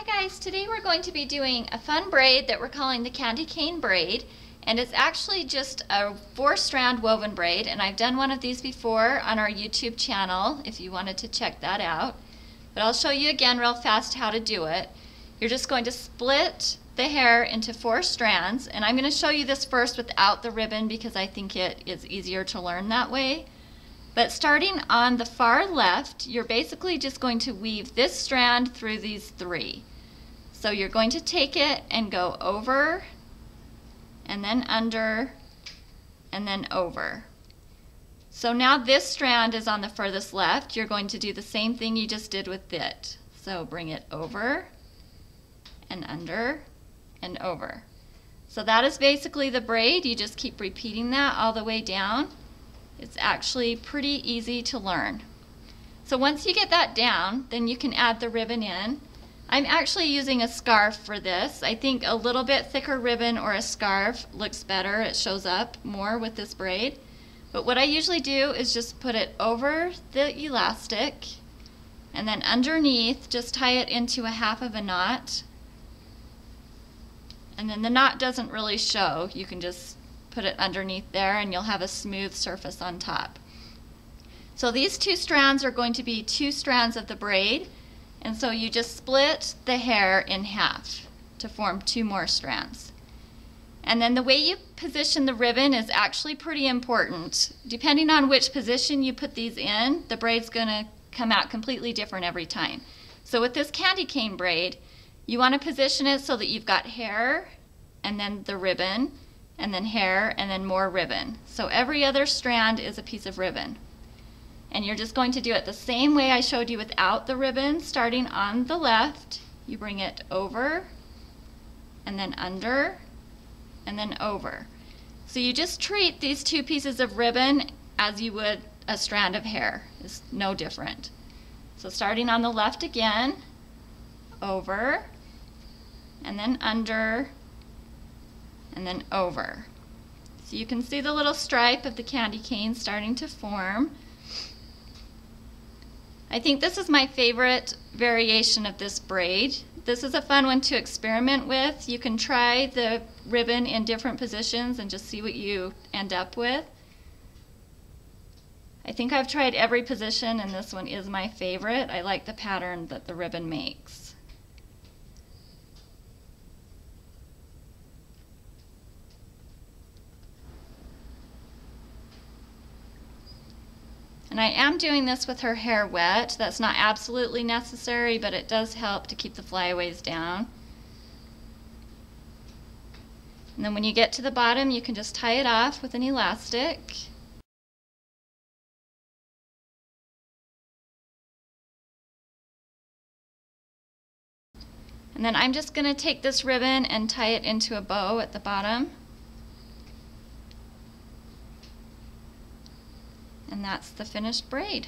Hi guys, today we're going to be doing a fun braid that we're calling the candy cane braid, and it's actually just a 4-strand woven braid, and I've done one of these before on our YouTube channel if you wanted to check that out. But I'll show you again real fast how to do it. You're just going to split the hair into 4 strands, and I'm going to show you this first without the ribbon because I think it is easier to learn that way. But starting on the far left, you're basically just going to weave this strand through these 3. So you're going to take it and go over, and then under, and then over. So now this strand is on the furthest left. You're going to do the same thing you just did with it. So bring it over, and under, and over. So that is basically the braid. You just keep repeating that all the way down. It's actually pretty easy to learn. So once you get that down, then you can add the ribbon in. I'm actually using a scarf for this. I think a little bit thicker ribbon or a scarf looks better. It shows up more with this braid. But what I usually do is just put it over the elastic, and then underneath just tie it into a half of a knot. And then the knot doesn't really show. You can just put it underneath there and you'll have a smooth surface on top. So these 2 strands are going to be 2 strands of the braid, and so you just split the hair in half to form 2 more strands. And then the way you position the ribbon is actually pretty important. Depending on which position you put these in, the braid's going to come out completely different every time. So with this candy cane braid, you want to position it so that you've got hair and then the ribbon, and then hair, and then more ribbon. So every other strand is a piece of ribbon. And you're just going to do it the same way I showed you without the ribbon. Starting on the left, you bring it over, and then under, and then over. So you just treat these 2 pieces of ribbon as you would a strand of hair. It's no different. So starting on the left again, over, and then under, and then over. So you can see the little stripe of the candy cane starting to form. I think this is my favorite variation of this braid. This is a fun one to experiment with. You can try the ribbon in different positions and just see what you end up with. I think I've tried every position and this one is my favorite. I like the pattern that the ribbon makes. And I am doing this with her hair wet. That's not absolutely necessary, but it does help to keep the flyaways down. And then when you get to the bottom, you can just tie it off with an elastic. And then I'm just going to take this ribbon and tie it into a bow at the bottom. And that's the finished braid.